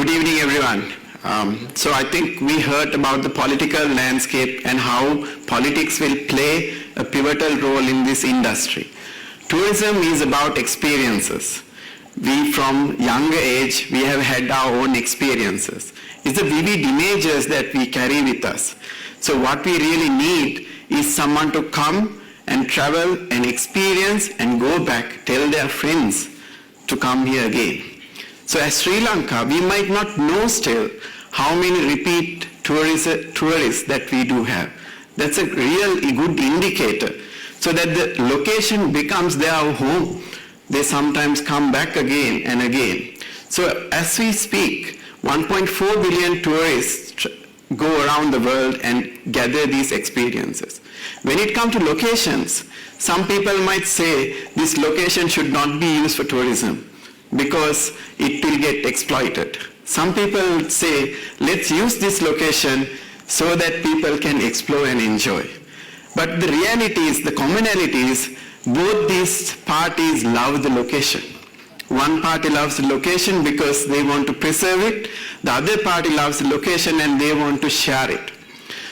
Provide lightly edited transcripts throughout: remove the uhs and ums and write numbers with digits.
Good evening, everyone. So I think we heard about the political landscape and how politics will play a pivotal role in this industry. Tourism is about experiences. We from younger age, we have had our own experiences. It's the vivid images that we carry with us. So what we really need is someone to come and travel and experience and go back, tell their friends to come here again. So as Sri Lanka, we might not know still how many repeat tourists that we do have. That's a real good indicator. So that the location becomes their home. They sometimes come back again and again. So as we speak, 1.4 billion tourists go around the world and gather these experiences. When it comes to locations, some people might say this location should not be used for tourism because it will get exploited. Some people say, let's use this location so that people can explore and enjoy. But the reality is, the commonality is, both these parties love the location. One party loves the location because they want to preserve it. The other party loves the location and they want to share it.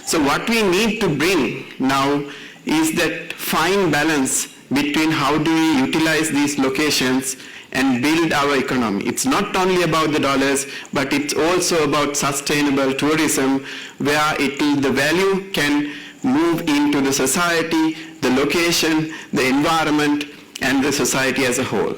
So what we need to bring now is that fine balance between how do we utilize these locations and build our economy. It's not only about the dollars, but it's also about sustainable tourism where the value can move into the society, the location, the environment, and the society as a whole.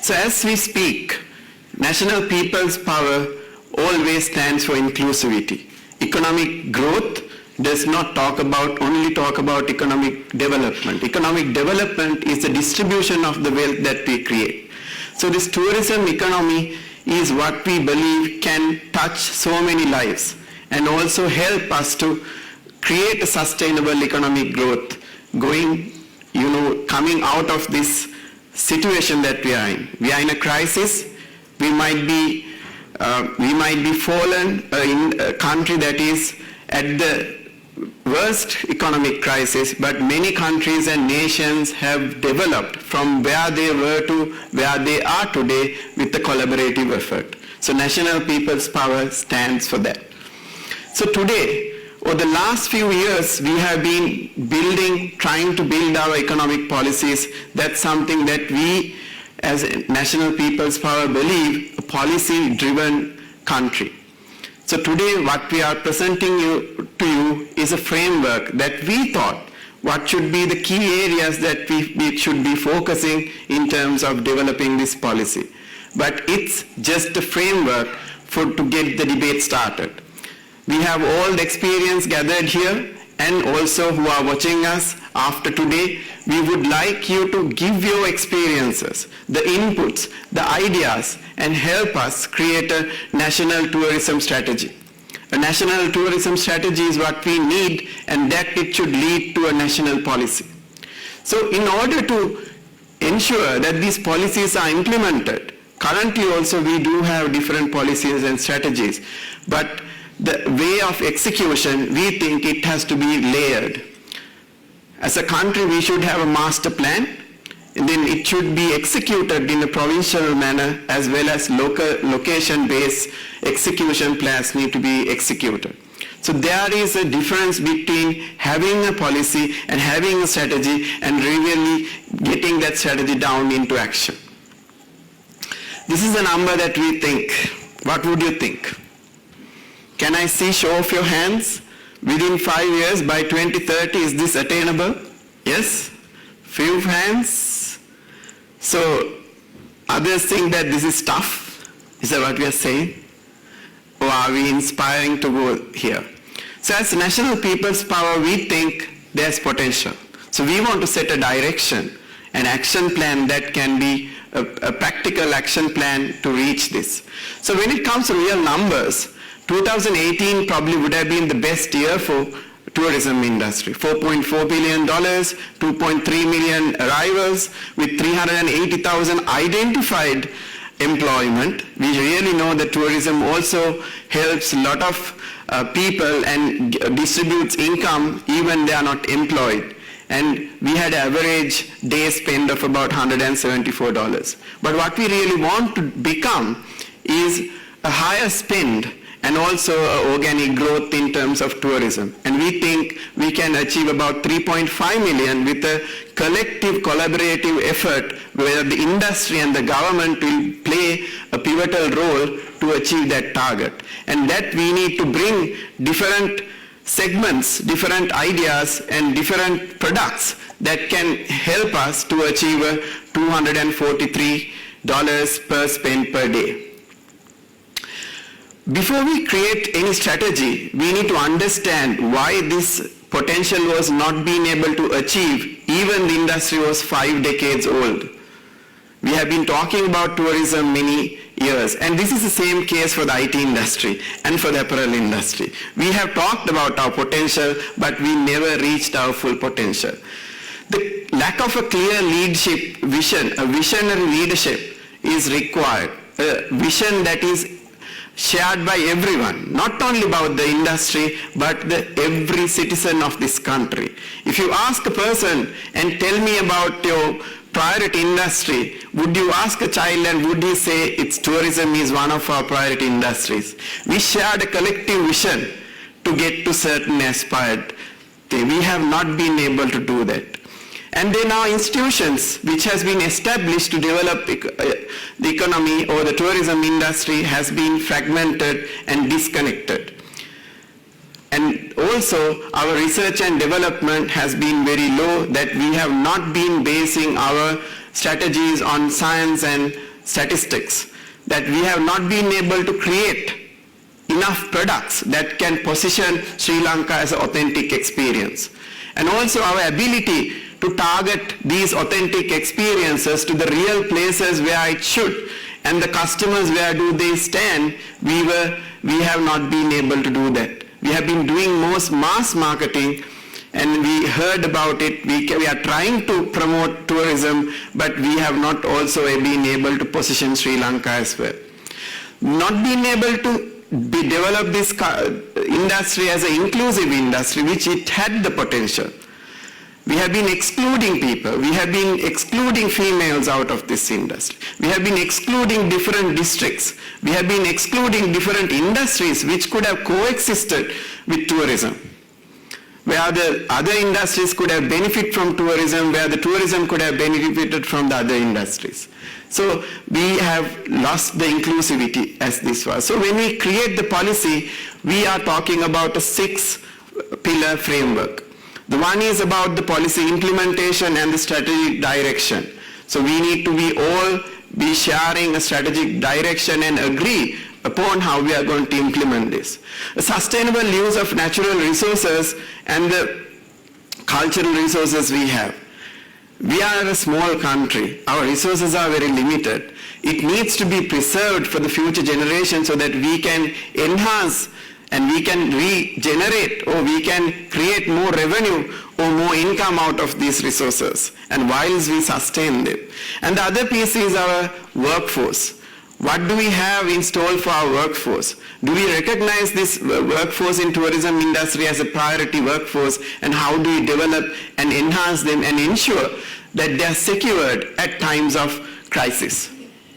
So as we speak, National People's Power always stands for inclusivity. Economic growth does not only talk about economic development. Economic development is the distribution of the wealth that we create. So this tourism economy is what we believe can touch so many lives and also help us to create a sustainable economic growth coming out of this situation that we are in. We are in a crisis. We might be fallen in a country that is at the worst economic crisis, but many countries and nations have developed from where they were to where they are today with the collaborative effort. So National People's Power stands for that. So today, over the last few years, we have been trying to build our economic policies. That's something that we as a National People's Power believe, a policy-driven country. So today what we are presenting to you is a framework that we thought what should be the key areas that we should be focusing in terms of developing this policy. But it's just a framework to get the debate started. We have all the experience gathered here and also who are watching us after today. We would like you to give your experiences, the inputs, the ideas, and help us create a national tourism strategy. A national tourism strategy is what we need, and that it should lead to a national policy. So in order to ensure that these policies are implemented, currently also we do have different policies and strategies, but the way of execution, we think it has to be layered. As a country, we should have a master plan, and then it should be executed in a provincial manner as well as location-based execution plans need to be executed. So there is a difference between having a policy and having a strategy and really getting that strategy down into action. This is a number that we think. What would you think? Can I see show of your hands? Within 5 years, by 2030, is this attainable? Yes? Few hands. So others think that this is tough. Is that what we are saying? Or are we inspiring to go here? So as National People's Power, we think there's potential. So we want to set a direction, an action plan that can be a practical action plan to reach this. So when it comes to real numbers, 2018 probably would have been the best year for tourism industry. $4.4 billion, 2.3 million arrivals with 380,000 identified employment. We really know that tourism also helps a lot of people and distributes income even they are not employed. And we had average day spend of about $174. But what we really want to become is a higher spend and also organic growth in terms of tourism. And we think we can achieve about 3.5 million with a collective collaborative effort where the industry and the government will play a pivotal role to achieve that target. And that we need to bring different segments, different ideas and different products that can help us to achieve $243 per spend per day. Before we create any strategy, we need to understand why this potential was not being able to achieve even the industry was 5 decades old. We have been talking about tourism many years, and this is the same case for the IT industry and for the apparel industry. We have talked about our potential, but we never reached our full potential. The lack of a clear leadership vision, a visionary leadership is required, a vision that is shared by everyone, not only about the industry, but every citizen of this country. If you ask a person and tell me about your priority industry, would you ask a child and would he say it's tourism is one of our priority industries? We shared a collective vision to get to certain aspired things. We have not been able to do that. And then our institutions, which has been established to develop the economy or the tourism industry, has been fragmented and disconnected. And also our research and development has been very low, that we have not been basing our strategies on science and statistics, that we have not been able to create enough products that can position Sri Lanka as an authentic experience. And also our ability to target these authentic experiences to the real places where it should, and the customers where do they stand, we have not been able to do that. We have been doing most mass marketing, and we heard about it. We are trying to promote tourism, but we have not also been able to position Sri Lanka as well. Not being able to develop this industry as an inclusive industry, which it had the potential. We have been excluding people. We have been excluding females out of this industry. We have been excluding different districts. We have been excluding different industries which could have coexisted with tourism, where the other industries could have benefited from tourism, where the tourism could have benefited from the other industries. So we have lost the inclusivity as this was. So when we create the policy, we are talking about a 6-pillar framework. The one is about the policy implementation and the strategic direction. So we need to all be sharing a strategic direction and agree upon how we are going to implement this. A sustainable use of natural resources and the cultural resources we have. We are a small country. Our resources are very limited. It needs to be preserved for the future generation so that we can enhance and we can regenerate, or we can create more revenue or more income out of these resources, and whilst we sustain them. And the other piece is our workforce. What do we have installed for our workforce? Do we recognize this workforce in tourism industry as a priority workforce, and how do we develop and enhance them and ensure that they are secured at times of crisis?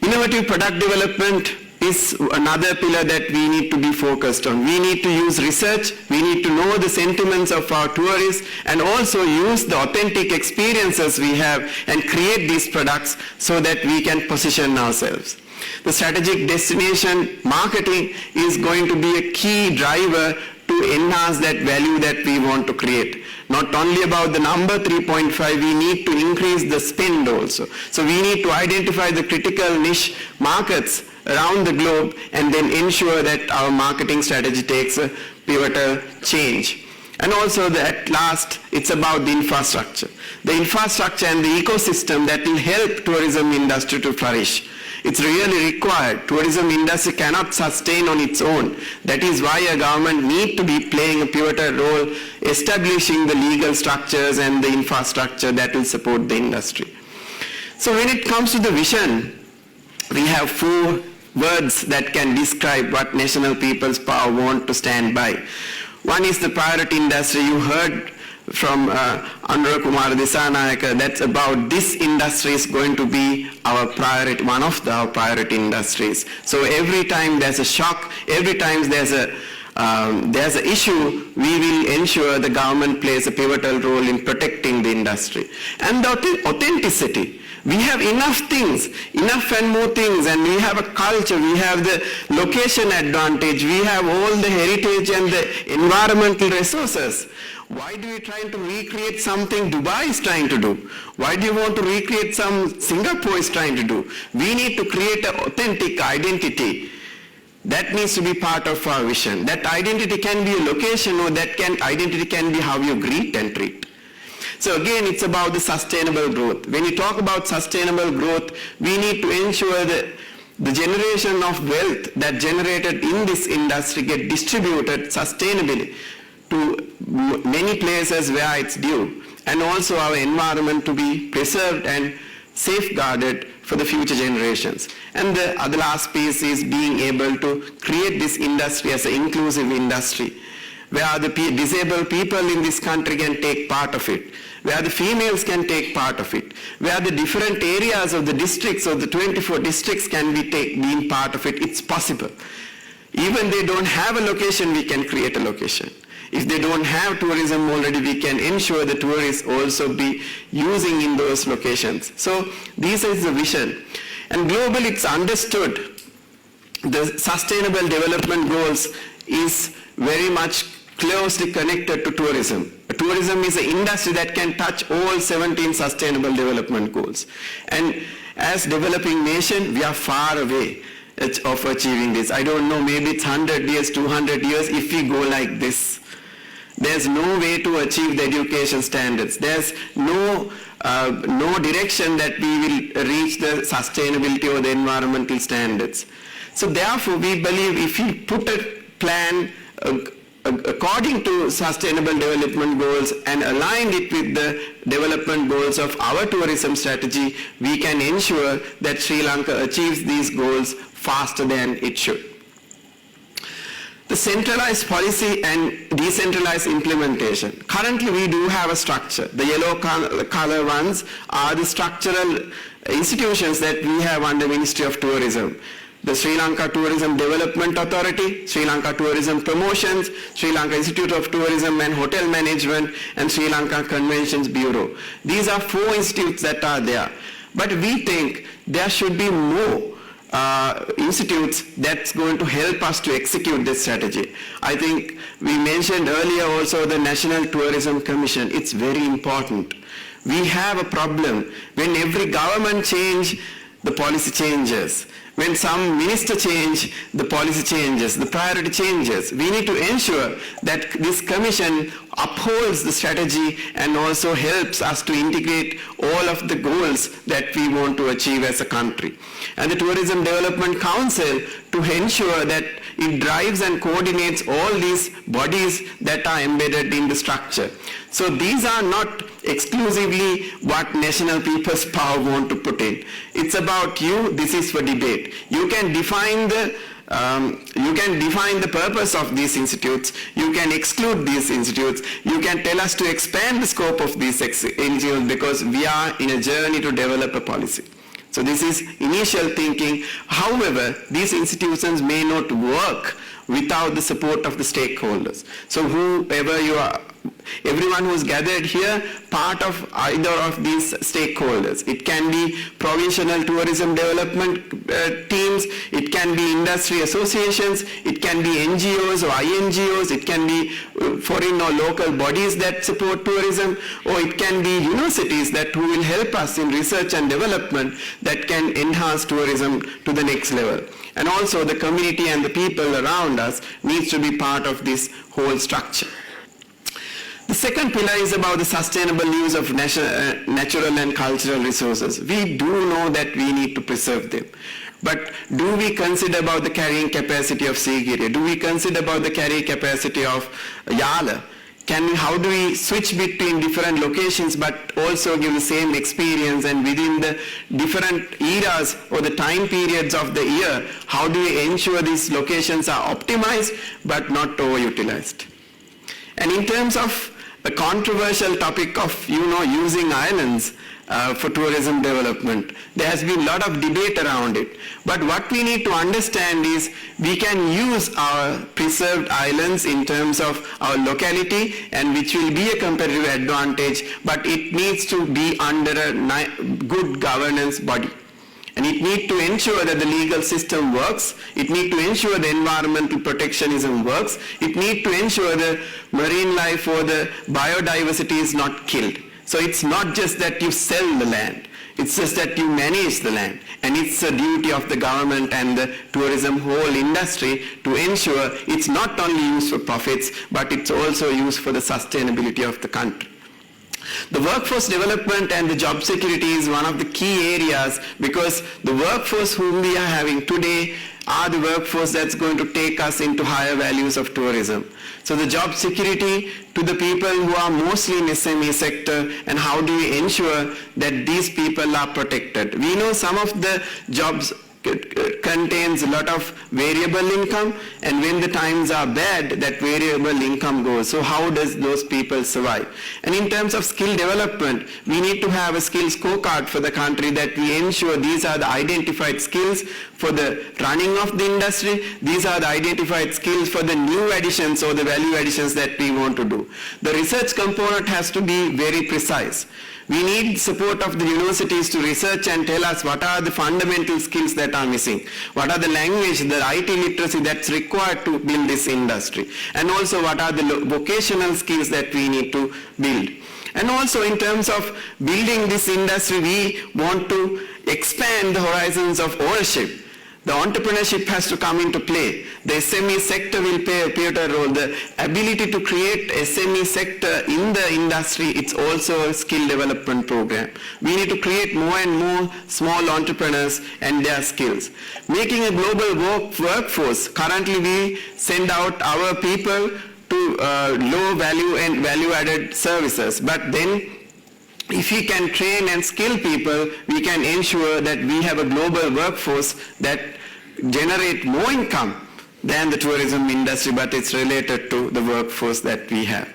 Innovative product development is another pillar that we need to be focused on. We need to use research, we need to know the sentiments of our tourists, and also use the authentic experiences we have and create these products so that we can position ourselves. The strategic destination marketing is going to be a key driver to enhance that value that we want to create. Not only about the number 3.5, we need to increase the spend also. So we need to identify the critical niche markets around the globe and then ensure that our marketing strategy takes a pivotal change. And also at last, it's about the infrastructure. The infrastructure and the ecosystem that will help tourism industry to flourish. It's really required. Tourism industry cannot sustain on its own. That is why a government needs to be playing a pivotal role, establishing the legal structures and the infrastructure that will support the industry. So when it comes to the vision, we have 4 words that can describe what National People's Power want to stand by. One is the priority industry. You heard from Anura Kumar Disanayaka, that's about this industry is going to be our priority, one of our priority industries. So every time there's a shock, every time there's an issue, we will ensure the government plays a pivotal role in protecting the industry. And the authenticity. We have enough things, enough and more things, and we have a culture, we have the location advantage, we have all the heritage and the environmental resources. Why do you try to recreate something Dubai is trying to do? Why do you want to recreate some Singapore is trying to do? We need to create an authentic identity. That needs to be part of our vision. That identity can be a location, or identity can be how you greet and treat. So again, it's about the sustainable growth. When you talk about sustainable growth, we need to ensure that the generation of wealth that generated in this industry get distributed sustainably to many places where it's due, and also our environment to be preserved and safeguarded for the future generations. And the other last piece is being able to create this industry as an inclusive industry, where the disabled people in this country can take part of it, where the females can take part of it, where the different areas of the districts, of the 24 districts, can be being part of it. It's possible. Even they don't have a location, we can create a location. If they don't have tourism already, we can ensure the tourists also be using in those locations. So this is the vision. And globally, it's understood the sustainable development goals is very much closely connected to tourism. Tourism is an industry that can touch all 17 sustainable development goals. And as developing nation, we are far away of achieving this. I don't know, maybe it's 100 years, 200 years if we go like this. There's no way to achieve the education standards. There's no direction that we will reach the sustainability or the environmental standards. So therefore, we believe if we put a plan according to sustainable development goals and aligned it with the development goals of our tourism strategy, we can ensure that Sri Lanka achieves these goals faster than it should. The centralized policy and decentralized implementation. Currently, we do have a structure. The yellow color ones are the structural institutions that we have under Ministry of Tourism. The Sri Lanka Tourism Development Authority, Sri Lanka Tourism Promotions, Sri Lanka Institute of Tourism and Hotel Management, and Sri Lanka Conventions Bureau. These are 4 institutes that are there. But we think there should be more institutes that's going to help us to execute this strategy. I think we mentioned earlier also the National Tourism Commission. It's very important. We have a problem. When every government change, the policy changes. When some minister change, the policy changes, the priority changes. We need to ensure that this commission upholds the strategy and also helps us to integrate all of the goals that we want to achieve as a country. And the Tourism Development Council to ensure that it drives and coordinates all these bodies that are embedded in the structure. So these are not exclusively what National People's Power want to put in. It's about you, this is for debate. You can define the purpose of these institutes, you can exclude these institutes, you can tell us to expand the scope of these institutes because we are in a journey to develop a policy. So this is initial thinking. However, these institutions may not work without the support of the stakeholders. So whoever you are, everyone who is gathered here, part of either of these stakeholders. It can be provincial tourism development teams, it can be industry associations, it can be NGOs or INGOs, it can be foreign or local bodies that support tourism, or it can be universities that who will help us in research and development that can enhance tourism to the next level. And also the community and the people around us needs to be part of this whole structure. The second pillar is about the sustainable use of natural and cultural resources. We do know that we need to preserve them. But do we consider about the carrying capacity of Sigiriya? Do we consider about the carrying capacity of Yala? How do we switch between different locations but also give the same experience, and within the different eras or the time periods of the year, how do we ensure these locations are optimized but not overutilized? And in terms of a controversial topic of, using islands for tourism development. There has been a lot of debate around it. But what we need to understand is we can use our preserved islands in terms of our locality, and which will be a competitive advantage, but it needs to be under a good governance body. And it needs to ensure that the legal system works. It needs to ensure the environmental protectionism works. It needs to ensure the marine life or the biodiversity is not killed. So it's not just that you sell the land. It's just that you manage the land. And it's the duty of the government and the tourism whole industry to ensure it's not only used for profits, but it's also used for the sustainability of the country. The workforce development and the job security is one of the key areas, because the workforce whom we are having today are the workforce that's going to take us into higher values of tourism. So the job security to the people who are mostly in SME sector, and how do we ensure that these people are protected? We know some of the jobs contains a lot of variable income, and when the times are bad, that variable income goes. So how does those people survive? And in terms of skill development, we need to have a skill scorecard for the country, that we ensure these are the identified skills for the running of the industry. These are the identified skills for the new additions or the value additions that we want to do. The research component has to be very precise. We need support of the universities to research and tell us what are the fundamental skills that are missing, what are the language, the IT literacy that's required to build this industry, and also what are the vocational skills that we need to build. And also in terms of building this industry, we want to expand the horizons of ownership. The entrepreneurship has to come into play. The SME sector will play a pivotal role. The ability to create SME sector in the industry, it's also a skill development program. We need to create more and more small entrepreneurs and their skills. Making a global workforce. Currently we send out our people to low value and value added services. But then if we can train and skill people, we can ensure that we have a global workforce that generate more income than the tourism industry, but it's related to the workforce that we have.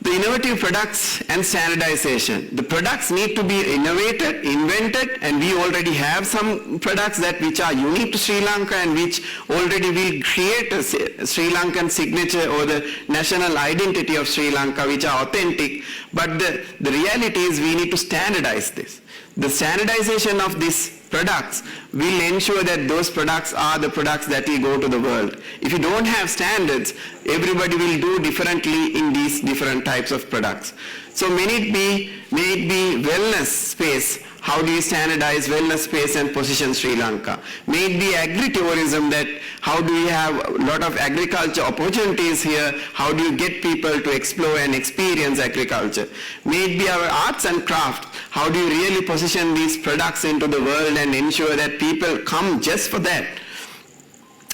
The innovative products and standardization. The products need to be innovated, invented, and we already have some products which are unique to Sri Lanka and which already will create a Sri Lankan signature or the national identity of Sri Lanka, which are authentic. But the reality is we need to standardize this. The standardization of these products will ensure that those products are the products that will go to the world. If you don't have standards, everybody will do differently in these different types of products. So may it be wellness space. How do you standardize wellness space and position Sri Lanka? May it be agri-tourism, that how do we have a lot of agriculture opportunities here? How do you get people to explore and experience agriculture? May it be our arts and craft. How do you really position these products into the world and ensure that people come just for that?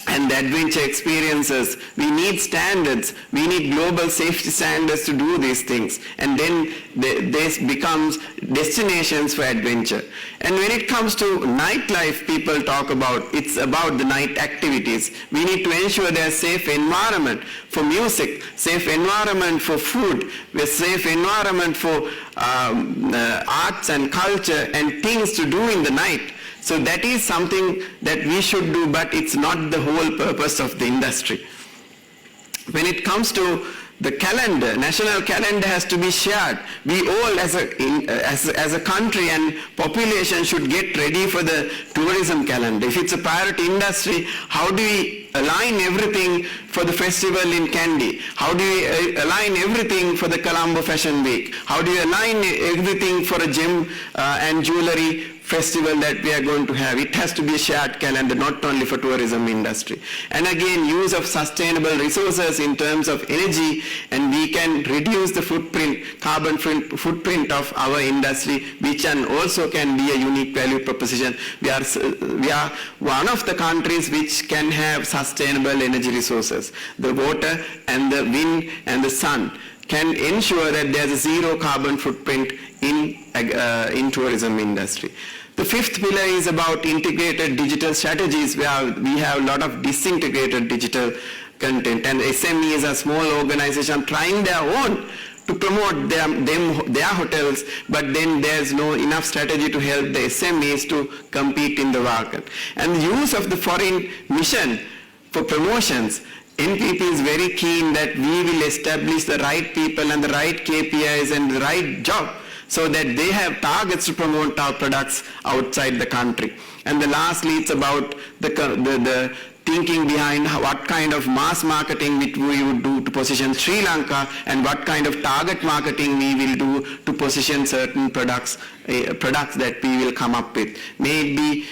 And the adventure experiences, we need standards, we need global safety standards to do these things, and then this becomes destinations for adventure. And when it comes to nightlife, people talk about, it's about the night activities. We need to ensure there's safe environment for music, safe environment for food, a safe environment for arts and culture and things to do in the night. So that is something that we should do, but it's not the whole purpose of the industry. When it comes to the calendar, national calendar has to be shared. We all as a country and population should get ready for the tourism calendar. If it's a priority industry, how do we align everything for the festival in Kandy? How do we align everything for the Colombo Fashion Week? How do you align everything for a gem and jewelry festival that we are going to have? It has to be a shared calendar, not only for tourism industry. And again, use of sustainable resources in terms of energy, and we can reduce the carbon footprint of our industry, which also can be a unique value proposition. We are one of the countries which can have sustainable energy resources. The water and the wind and the sun can ensure that there's a zero carbon footprint in tourism industry. The fifth pillar is about integrated digital strategies, where we have a lot of disintegrated digital content, and SMEs are small organizations trying their own to promote their hotels, but then there's no enough strategy to help the SMEs to compete in the market. And the use of the foreign mission for promotions, NPP is very keen that we will establish the right people and the right KPIs and the right job so that they have targets to promote our products outside the country. And the lastly, it's about the thinking behind what kind of mass marketing we would do to position Sri Lanka and what kind of target marketing we will do to position certain products that we will come up with. May it be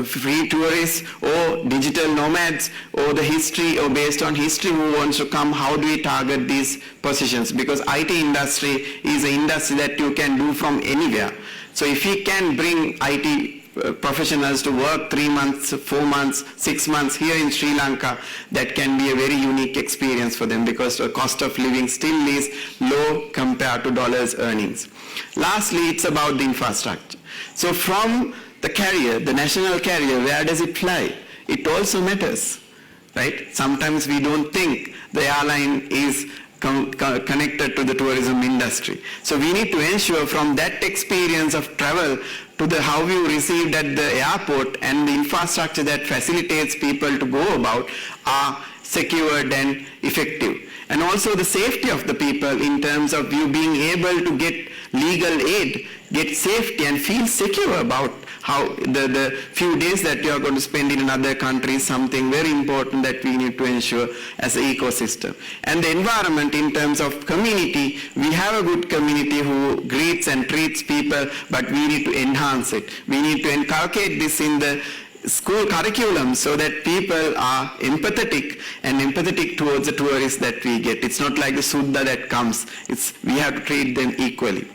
free tourists or digital nomads or the history or based on history who wants to come, how do we target these positions? Because IT industry is an industry that you can do from anywhere. So if we can bring IT professionals to work 3 months, 4 months, 6 months here in Sri Lanka, that can be a very unique experience for them because the cost of living still is low compared to dollars earnings. Lastly, it's about the infrastructure. So from the carrier, the national carrier, where does it fly? It also matters, right? Sometimes we don't think the airline is connected to the tourism industry. So we need to ensure from that experience of travel to the how you received at the airport and the infrastructure that facilitates people to go about are secured and effective. And also the safety of the people in terms of you being able to get legal aid, get safety and feel secure about how the few days that you are going to spend in another country is something very important that we need to ensure as an ecosystem. And the environment in terms of community, we have a good community who greets and treats people, but we need to enhance it. We need to inculcate this in the school curriculum so that people are empathetic towards the tourists that we get. It's not like the Suddha that comes. We have to treat them equally.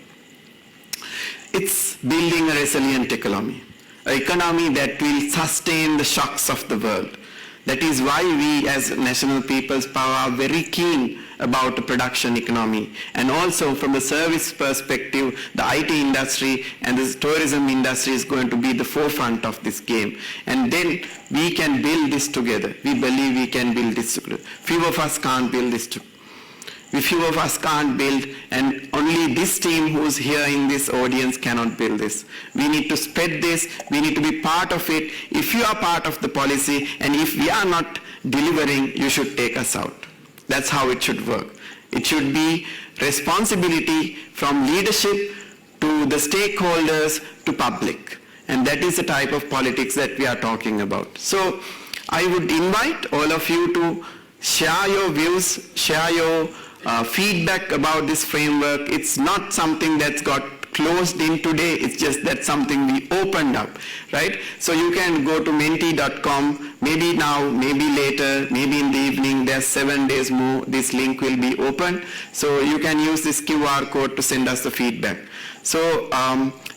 It's building a resilient economy, an economy that will sustain the shocks of the world. That is why we as National People's Power are very keen about the production economy. And also from the service perspective, the IT industry and the tourism industry is going to be the forefront of this game. And then we can build this together. We believe we can build this together. Few of us can't build this together. Few of us can't build, and only this team who's here in this audience cannot build this. We need to spread this, we need to be part of it. If you are part of the policy and if we are not delivering, you should take us out. That's how it should work. It should be responsibility from leadership to the stakeholders to public. And that is the type of politics that we are talking about. So I would invite all of you to share your views, share your feedback about this framework. It's not something that's got closed in today, it's just that something we opened up, right? So you can go to menti.com, maybe now, maybe later, maybe in the evening, there's 7 days more, this link will be open. So you can use this QR code to send us the feedback. So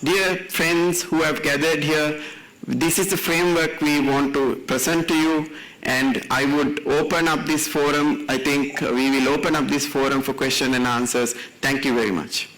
dear friends who have gathered here, this is the framework we want to present to you. And I would open up this forum. I think we will open up this forum for question and answers. Thank you very much.